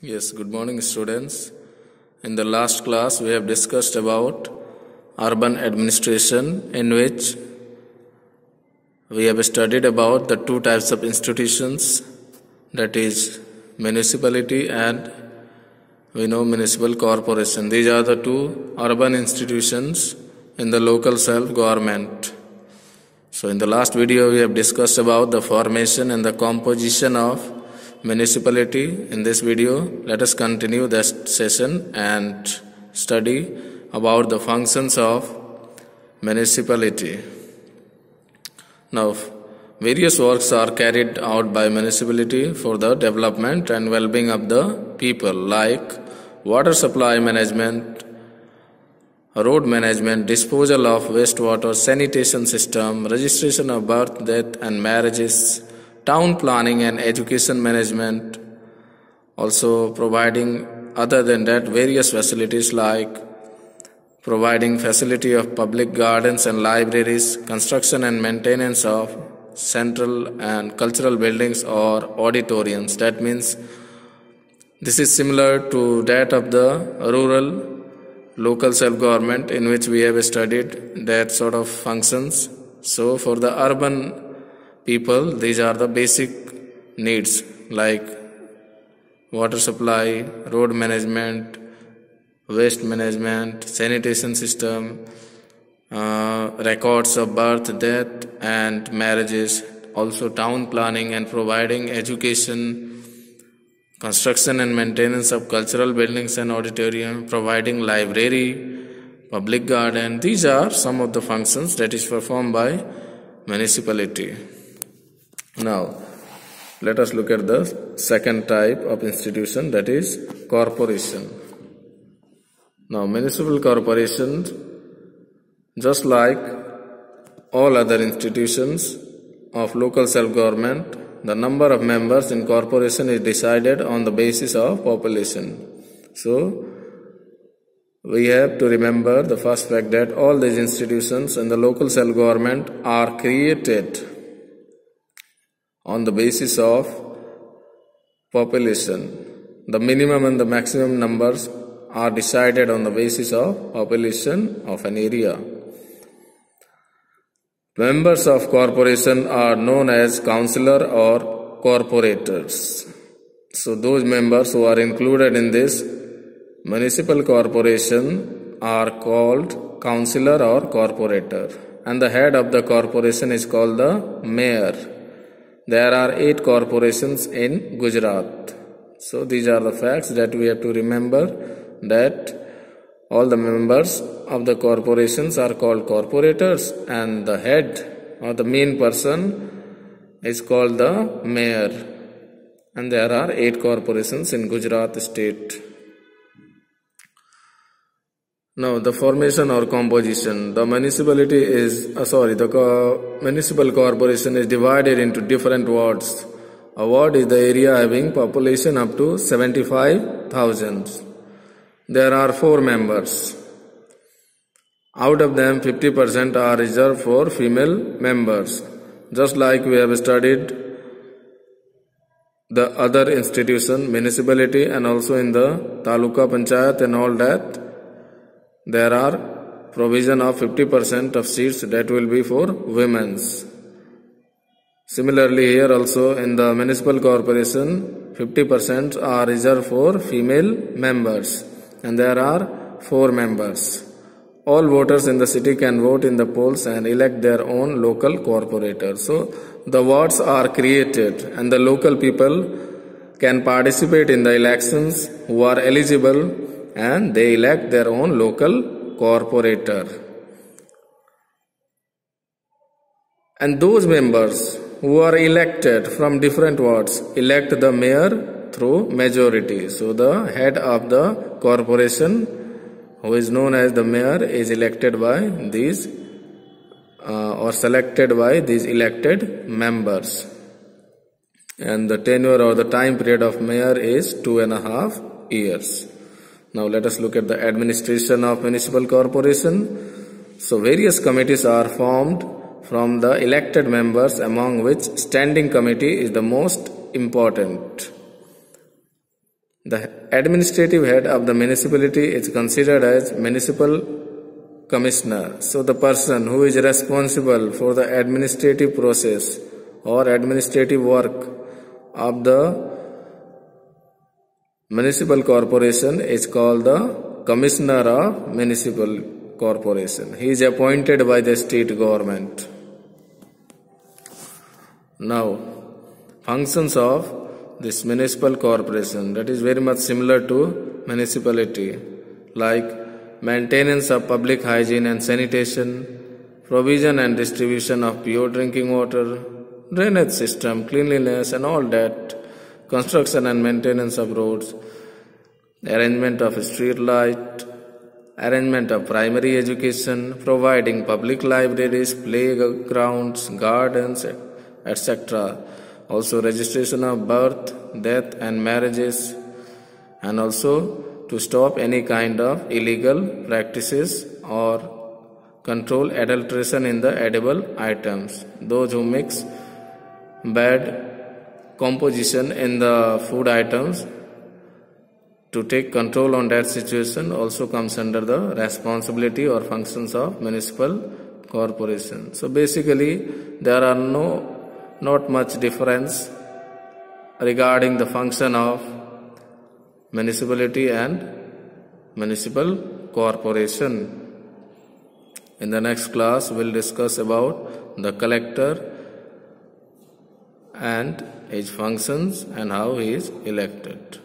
Yes, good morning, students. In the last class, we have discussed about urban administration, in which we have studied about the two types of institutions, that is, municipality and we know municipal corporation. These are the two urban institutions in the local self-government. So, in the last video, we have discussed about the formation and the composition of municipality. In this video, let us continue this session and study about the functions of municipality. Now, various works are carried out by municipality for the development and well-being of the people, like water supply management, road management, disposal of wastewater, sanitation system, registration of birth, death and marriages, town planning and education management, also providing other than that various facilities like providing facility of public gardens and libraries, construction and maintenance of central and cultural buildings or auditoriums. That means this is similar to that of the rural local self-government, in which we have studied that sort of functions. So for the urban people, these are the basic needs like water supply, road management, waste management, sanitation system, records of birth, death and marriages, also town planning and providing education, construction and maintenance of cultural buildings and auditorium, providing library, public garden. These are some of the functions that is performed by municipality. Now, let us look at the second type of institution, that is corporation. Now, municipal corporations, just like all other institutions of local self-government, the number of members in corporation is decided on the basis of population. So, we have to remember the first fact that all these institutions in the local self-government are created on the basis of population. The minimum and the maximum numbers are decided on the basis of population of an area. Members of corporation are known as councillor or corporators. So those members who are included in this municipal corporation are called councillor or corporator, and the head of the corporation is called the mayor. There are 8 corporations in Gujarat. So these are the facts that we have to remember, that all the members of the corporations are called corporators and the head or the main person is called the mayor. And there are 8 corporations in Gujarat state. Now, the formation or composition. The municipality is, the municipal corporation is divided into different wards. A ward is the area having population up to 75,000. There are 4 members. Out of them, 50% are reserved for female members. Just like we have studied the other institution, municipality, and also in the Taluka Panchayat and all that, there are provision of 50% of seats that will be for women's. Similarly, here also in the municipal corporation, 50% are reserved for female members, and there are 4 members. All voters in the city can vote in the polls and elect their own local corporator. So the wards are created and the local people can participate in the elections who are eligible, and they elect their own local corporator. And those members who are elected from different wards elect the mayor through majority. So the head of the corporation, who is known as the mayor, is elected by these or selected by these elected members. And the tenure or the time period of mayor is 2.5 years. Now let us look at the administration of municipal corporation. So various committees are formed from the elected members, among which standing committee is the most important. The administrative head of the municipality is considered as municipal commissioner. So the person who is responsible for the administrative process or administrative work of the municipal corporation is called the commissioner of municipal corporation. He is appointed by the state government. Now, functions of this municipal corporation, that is very much similar to municipality, like maintenance of public hygiene and sanitation, provision and distribution of pure drinking water, drainage system, cleanliness and all that, construction and maintenance of roads, arrangement of street light, arrangement of primary education, providing public libraries, playgrounds, gardens, etc. Also registration of birth, death and marriages, and also to stop any kind of illegal practices or control adulteration in the edible items. Those who mix bad composition in the food items, to take control on that situation also comes under the responsibility or functions of municipal corporation. So basically there are not much difference regarding the function of municipality and municipal corporation. In the next class we will discuss about the collector and his functions and how he is elected.